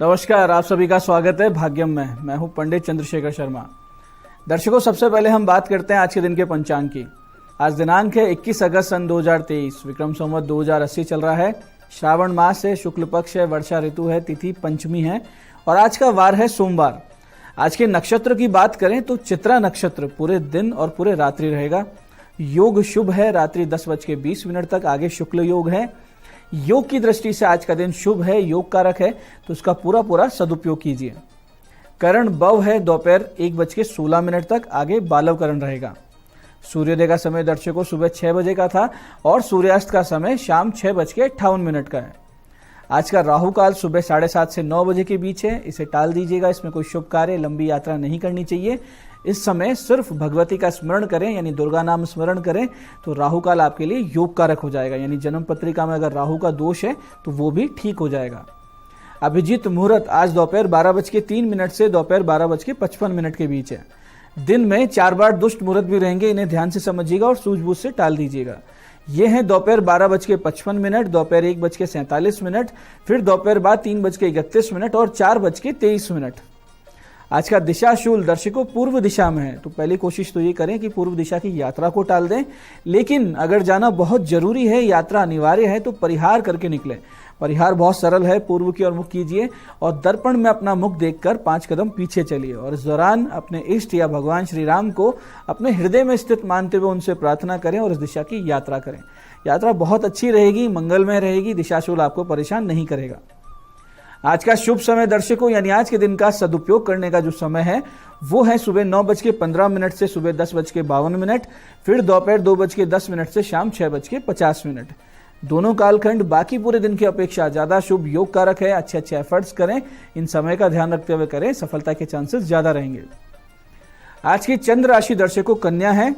नमस्कार, आप सभी का स्वागत है भाग्यम में। मैं हूं पंडित चंद्रशेखर शर्मा। दर्शकों, सबसे पहले हम बात करते हैं आज के दिन के पंचांग की। आज दिनांक है 21 अगस्त सन 2023, विक्रम संवत 2080 चल रहा है। श्रावण मास है, शुक्ल पक्ष है, वर्षा ऋतु है, तिथि पंचमी है और आज का वार है सोमवार। आज के नक्षत्र की बात करें तो चित्रा नक्षत्र पूरे दिन और पूरे रात्रि रहेगा। योग शुभ है, रात्रि 10:20 तक। आगे शुक्ल योग है। योग की दृष्टि से आज का दिन शुभ है, योग कारक है, तो उसका पूरा सदुपयोग कीजिए। करण बव है दोपहर 1:16 तक। आगे बालव करण रहेगा। सूर्योदय का समय दर्शकों सुबह 6 बजे का था और सूर्यास्त का समय शाम 6:58 का है। आज का राहु काल सुबह 7:30 से 9 बजे के बीच है। इसे टाल दीजिएगा, इसमें कोई शुभ कार्य, लंबी यात्रा नहीं करनी चाहिए। इस समय सिर्फ भगवती का स्मरण करें, यानी दुर्गा नाम स्मरण करें, तो राहु काल आपके लिए योग कारक हो जाएगा। यानी जन्म पत्रिका में अगर राहु का दोष है तो वो भी ठीक हो जाएगा। अभिजीत मुहूर्त आज दोपहर 12:03 से दोपहर 12:55 के बीच है। दिन में 4 बार दुष्ट मुहूर्त भी रहेंगे, इन्हें ध्यान से समझिएगा और सूझबूझ से टाल दीजिएगा। ये हैं दोपहर 12:55, दोपहर 1:47, फिर दोपहर बाद 3:31 और 4:23। आज का दिशाशूल दर्शकों पूर्व दिशा में है, तो पहली कोशिश तो ये करें कि पूर्व दिशा की यात्रा को टाल दें। लेकिन अगर जाना बहुत जरूरी है, यात्रा अनिवार्य है, तो परिहार करके निकले। परिहार बहुत सरल है, पूर्व की ओर मुख कीजिए और दर्पण में अपना मुख देखकर 5 कदम पीछे चलिए और इस दौरान अपने इष्ट या भगवान श्री राम को अपने हृदय में स्थित मानते हुए उनसे प्रार्थना करें और इस दिशा की यात्रा करें। यात्रा बहुत अच्छी रहेगी, मंगलमय रहेगी, दिशाशूल आपको परेशान नहीं करेगा। आज का शुभ समय दर्शकों, यानी आज के दिन का सदुपयोग करने का जो समय है वो है सुबह 9:15 से सुबह 10:52, फिर दोपहर 2:10 से शाम 6:50। दोनों कालखंड बाकी पूरे दिन की अपेक्षा ज्यादा शुभ योग कारक है। अच्छे एफर्ट्स करें, इन समय का ध्यान रखते हुए करें, सफलता के चांसेस ज्यादा रहेंगे। आज की चंद्र राशि दर्शकों कन्या है,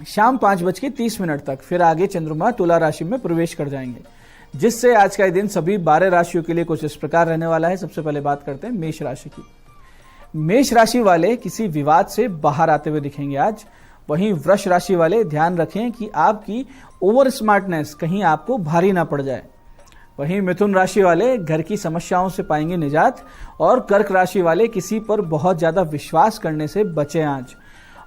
शाम 5:30 तक। फिर आगे चंद्रमा तुला राशि में प्रवेश कर जाएंगे, जिससे आज का दिन सभी 12 राशियों के लिए कुछ इस प्रकार रहने वाला है। सबसे पहले बात करते हैं मेष राशि की। मेष राशि वाले किसी विवाद से बाहर आते हुए दिखेंगे आज। वहीं वृष राशि वाले ध्यान रखें कि आपकी ओवर स्मार्टनेस कहीं आपको भारी ना पड़ जाए। वहीं मिथुन राशि वाले घर की समस्याओं से पाएंगे निजात और कर्क राशि वाले किसी पर बहुत ज्यादा विश्वास करने से बचें आज।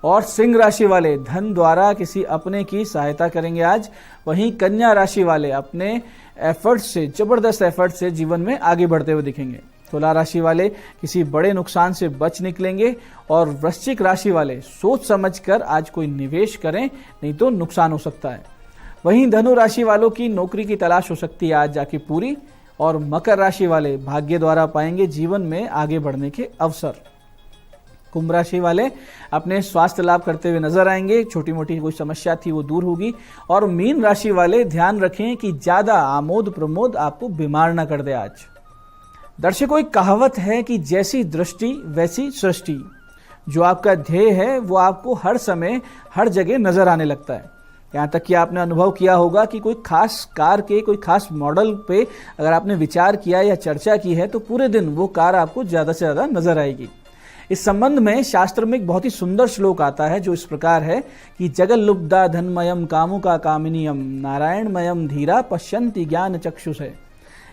और सिंह राशि वाले धन द्वारा किसी अपने की सहायता करेंगे आज। वहीं कन्या राशि वाले अपने एफर्ट से, जबरदस्त एफर्ट से जीवन में आगे बढ़ते हुए दिखेंगे। तुला राशि वाले किसी बड़े नुकसान से बच निकलेंगे और वृश्चिक राशि वाले सोच समझकर आज कोई निवेश करें, नहीं तो नुकसान हो सकता है। वहीं धनु राशि वालों की नौकरी की तलाश हो सकती है आज जाके पूरी। और मकर राशि वाले भाग्य द्वारा पाएंगे जीवन में आगे बढ़ने के अवसर। कुंभ राशि वाले अपने स्वास्थ्य लाभ करते हुए नजर आएंगे, छोटी मोटी कोई समस्या थी वो दूर होगी। और मीन राशि वाले ध्यान रखें कि ज्यादा आमोद प्रमोद आपको बीमार ना कर दे आज। दर्शकों, एक कहावत है कि जैसी दृष्टि वैसी सृष्टि। जो आपका ध्येय है वो आपको हर समय हर जगह नजर आने लगता है। यहाँ तक कि आपने अनुभव किया होगा कि कोई खास कार के कोई खास मॉडल पे अगर आपने विचार किया या चर्चा की है तो पूरे दिन वो कार आपको ज्यादा से ज्यादा नजर आएगी। इस संबंध में शास्त्र में एक बहुत ही सुंदर श्लोक आता है जो इस प्रकार है कि जगल्लुब्धा धनमयम कामुका कामिनीयम नारायणमयम धीरा पश्यन्ति ज्ञान चक्षुषे।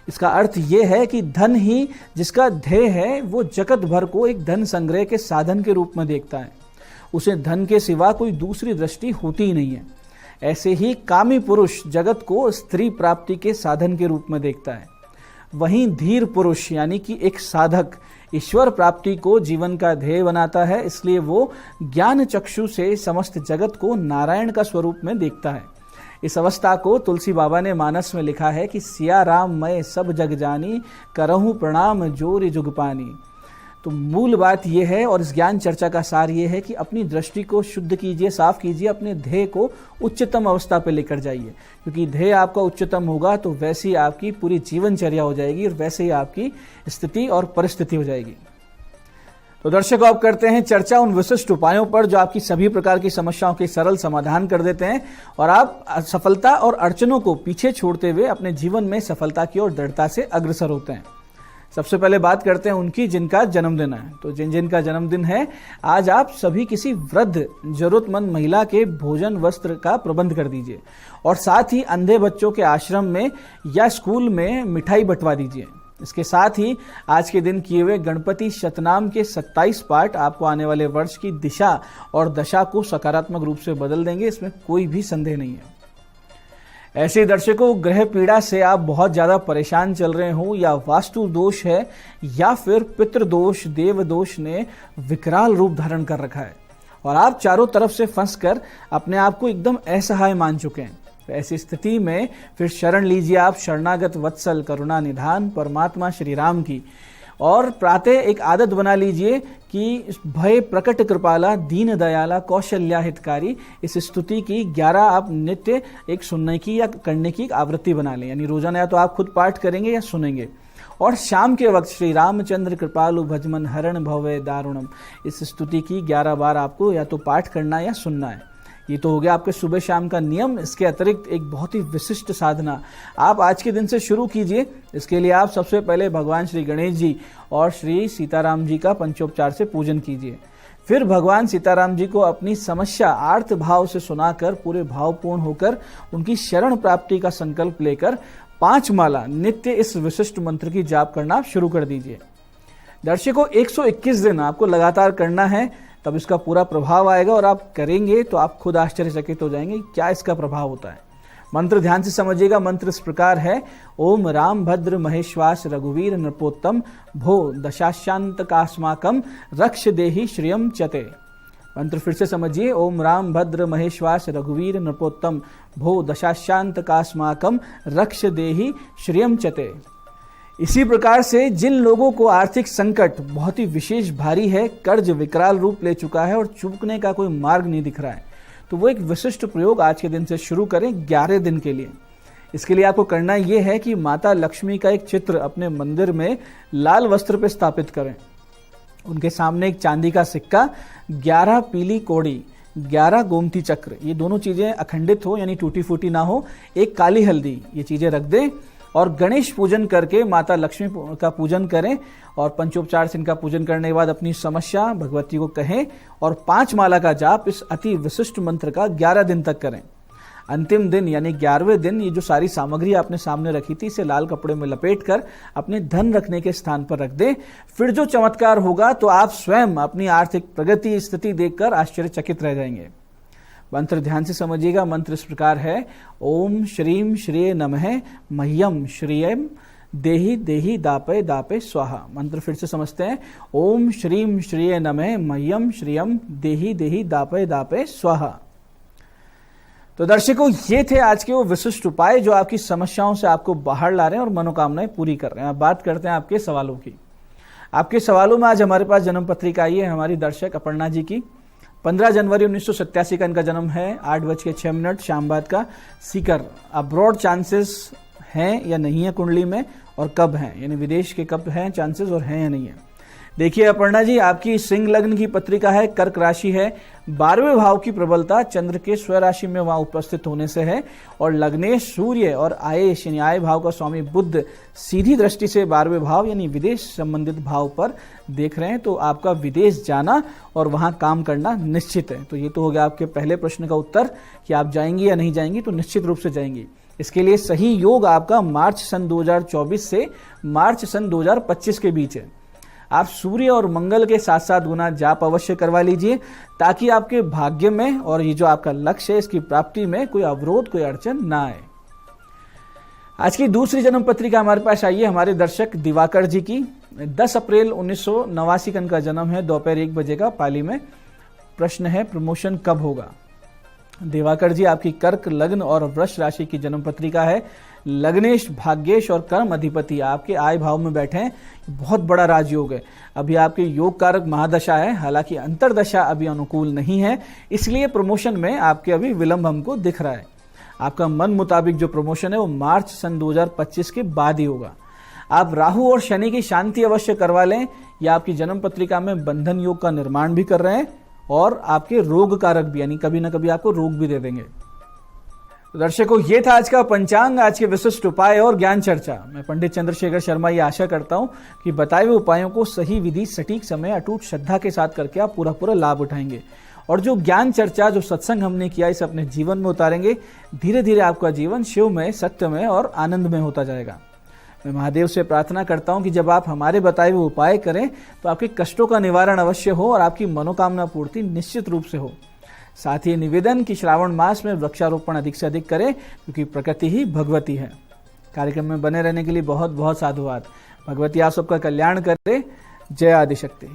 इसका अर्थ ये है कि धन ही जिसका ध्येय है वो जगत भर को एक धन संग्रह के साधन के रूप में देखता है। उसे धन के सिवा कोई दूसरी दृष्टि होती ही नहीं है। ऐसे ही कामी पुरुष जगत को स्त्री प्राप्ति के साधन के रूप में देखता है। वहीं धीर पुरुष यानी कि एक साधक ईश्वर प्राप्ति को जीवन का ध्येय बनाता है, इसलिए वो ज्ञान चक्षु से समस्त जगत को नारायण का स्वरूप में देखता है। इस अवस्था को तुलसी बाबा ने मानस में लिखा है कि सिया राम मैं सब जग जानी, करहूं प्रणाम जोरि जुग पानी। तो मूल बात यह है और इस ज्ञान चर्चा का सार ये है कि अपनी दृष्टि को शुद्ध कीजिए, साफ कीजिए, अपने ध्येय को उच्चतम अवस्था पर लेकर जाइए। क्योंकि ध्येय आपका उच्चतम होगा तो वैसी आपकी पूरी जीवनचर्या हो जाएगी और वैसे ही आपकी स्थिति और परिस्थिति हो जाएगी। तो दर्शकों, अब करते हैं चर्चा उन विशिष्ट उपायों पर जो आपकी सभी प्रकार की समस्याओं के सरल समाधान कर देते हैं और आप सफलता और अड़चनों को पीछे छोड़ते हुए अपने जीवन में सफलता की ओर दृढ़ता से अग्रसर होते हैं। सबसे पहले बात करते हैं उनकी जिनका जन्मदिन है। तो जिनका जन्मदिन है आज आप सभी किसी वृद्ध जरूरतमंद महिला के भोजन वस्त्र का प्रबंध कर दीजिए और साथ ही अंधे बच्चों के आश्रम में या स्कूल में मिठाई बंटवा दीजिए। इसके साथ ही आज के दिन किए हुए गणपति शतनाम के 27 पाठ आपको आने वाले वर्ष की दिशा और दशा को सकारात्मक रूप से बदल देंगे, इसमें कोई भी संदेह नहीं है। ऐसे दर्शकों, ग्रह पीड़ा से आप बहुत ज्यादा परेशान चल रहे हो, या वास्तु दोष है या फिर पितृदोष, देव दोष ने विकराल रूप धारण कर रखा है और आप चारों तरफ से फंसकर अपने आप को एकदम असहाय मान चुके हैं। तो ऐसी स्थिति में फिर शरण लीजिए आप शरणागत वत्सल करुणा निधान परमात्मा श्री राम की, और प्रातः एक आदत बना लीजिए कि भय प्रकट कृपाला दीन दयाला कौशल्या हितकारी, इस स्तुति की 11 आप नित्य एक सुनने की या करने की एक आवृत्ति बना लें। यानी रोजाना या तो आप खुद पाठ करेंगे या सुनेंगे, और शाम के वक्त श्री रामचंद्र कृपालु भजमन हरण भवे दारुणम, इस स्तुति की 11 बार आपको या तो पाठ करना या सुनना है। ये तो हो गया आपके सुबह शाम का नियम। इसके अतिरिक्त एक बहुत ही विशिष्ट साधना आप आज के दिन से शुरू कीजिए। इसके लिए आप सबसे पहले भगवान श्री गणेश जी और श्री सीताराम जी का पंचोपचार से पूजन कीजिए। फिर भगवान सीताराम जी को अपनी समस्या आर्त भाव से सुनाकर पूरे भावपूर्ण होकर उनकी शरण प्राप्ति का संकल्प लेकर 5 माला नित्य इस विशिष्ट मंत्र की जाप करना आप शुरू कर दीजिए। दर्शकों, 121 दिन आपको लगातार करना है, तब इसका पूरा प्रभाव आएगा, और आप करेंगे तो आप खुद आश्चर्यचकित हो जाएंगे क्या इसका प्रभाव होता है। मंत्र ध्यान से समझिएगा। मंत्र इस प्रकार है, ओम राम भद्र महेश्वास रघुवीर नृपोत्तम भो दशाशांत कास्माकम रक्ष देहि श्रियम चते। मंत्र फिर से समझिए, ओम राम भद्र महेश्वास रघुवीर नृपोत्तम भो दशाशांत कास्माकम रक्ष देहि श्रियम चते। इसी प्रकार से जिन लोगों को आर्थिक संकट बहुत ही विशेष भारी है, कर्ज विकराल रूप ले चुका है और चूकने का कोई मार्ग नहीं दिख रहा है, तो वो एक विशिष्ट प्रयोग आज के दिन से शुरू करें 11 दिन के लिए। इसके लिए आपको करना यह है कि माता लक्ष्मी का एक चित्र अपने मंदिर में लाल वस्त्र पर स्थापित करें। उनके सामने एक चांदी का सिक्का, 11 पीली कौड़ी, 11 गोमती चक्र, ये दोनों चीजें अखंडित हो यानी टूटी फूटी ना हो, एक काली हल्दी, ये चीजें रख दें और गणेश पूजन करके माता लक्ष्मी का पूजन करें। और पंचोपचार से इनका पूजन करने के बाद अपनी समस्या भगवती को कहें और 5 माला का जाप इस अति विशिष्ट मंत्र का 11 दिन तक करें। अंतिम दिन यानी 11वें दिन ये जो सारी सामग्री आपने सामने रखी थी, इसे लाल कपड़े में लपेटकर अपने धन रखने के स्थान पर रख दें। फिर जो चमत्कार होगा तो आप स्वयं अपनी आर्थिक प्रगति स्थिति देखकर आश्चर्यचकित रह जाएंगे। मंत्र ध्यान से समझिएगा। मंत्र इस प्रकार है, ओम श्रीम श्रेय नमः मह्यम श्रियम देहि देहि दापे दापे स्वाहा। मंत्र फिर से समझते हैं, ओम श्रीम श्रेय नमः मह्यम श्रियम देहि देहि दापे दापे स्वाहा। तो दर्शकों, ये थे आज के वो विशिष्ट उपाय जो आपकी समस्याओं से आपको बाहर ला रहे हैं और मनोकामनाएं पूरी कर रहे हैं। अब बात करते हैं आपके सवालों की। आपके सवालों में आज हमारे पास जन्म पत्रिका आई है हमारी दर्शक अपर्णा जी की। 15 जनवरी 1987 का इनका जन्म है, 8:06 शाम बाद का। सीकर, अब्रॉड चांसेस हैं या नहीं है कुंडली में, और कब हैं, यानी विदेश के कब हैं चांसेस और हैं या नहीं है। देखिए अपर्णा जी, आपकी सिंह लग्न की पत्रिका है, कर्क राशि है, 12वें भाव की प्रबलता चंद्र के स्व राशि में वहां उपस्थित होने से है, और लग्नेश सूर्य और आयेश यानी आय भाव का स्वामी बुध सीधी दृष्टि से 12वें भाव यानी विदेश संबंधित भाव पर देख रहे हैं। तो आपका विदेश जाना और वहां काम करना निश्चित है। तो ये तो हो गया आपके पहले प्रश्न का उत्तर कि आप जाएंगी या नहीं जाएंगी। तो निश्चित रूप से जाएंगी। इसके लिए सही योग आपका मार्च सन 2024 से मार्च सन 2025 के बीच है। आप सूर्य और मंगल के 7-7 गुना जाप अवश्य करवा लीजिए, ताकि आपके भाग्य में और ये जो आपका लक्ष्य है इसकी प्राप्ति में कोई अवरोध, कोई अड़चन ना आए। आज की दूसरी जन्म पत्रिका हमारे पास आई है हमारे दर्शक दिवाकर जी की। 10 अप्रैल 1989 का इनका जन्म है, दोपहर 1 बजे का पाली में। प्रश्न है, प्रमोशन कब होगा। दिवाकर जी, आपकी कर्क लग्न और वृष राशि की जन्म पत्रिका है। लग्नेश, भाग्येश और कर्म अधिपति आपके आय भाव में बैठे हैं। बहुत बड़ा राजयोग है। अभी आपके योग कारक महादशा है, हालांकि अंतरदशा अभी अनुकूल नहीं है, इसलिए प्रमोशन में आपके अभी विलंब हमको दिख रहा है। आपका मन मुताबिक जो प्रमोशन है वो मार्च सन 2025 के बाद ही होगा। आप राहु और शनि की शांति अवश्य करवा लें, या आपकी जन्म पत्रिका में बंधन योग का निर्माण भी कर रहे हैं, और आपके रोग कारक भी यानी कभी ना कभी आपको रोग भी दे देंगे। दर्शकों, ये था आज का पंचांग, आज के विशिष्ट उपाय और ज्ञान चर्चा। मैं पंडित चंद्रशेखर शर्मा ये आशा करता हूं कि बताए हुए उपायों को सही विधि, सटीक समय, अटूट श्रद्धा के साथ करके आप पूरा लाभ उठाएंगे, और जो ज्ञान चर्चा, जो सत्संग हमने किया, इसे अपने जीवन में उतारेंगे। धीरे धीरे आपका जीवन शिवमय, सत्यमय और आनंदमय होता जाएगा। मैं महादेव से प्रार्थना करता हूँ कि जब आप हमारे बताए हुए उपाय करें तो आपके कष्टों का निवारण अवश्य हो और आपकी मनोकामना पूर्ति निश्चित रूप से हो। साथ ही निवेदन कि श्रावण मास में वृक्षारोपण अधिक से अधिक करें, क्योंकि प्रकृति ही भगवती है। कार्यक्रम में बने रहने के लिए बहुत बहुत साधुवाद। भगवती आप सबका कल्याण करे। जय आदिशक्ति।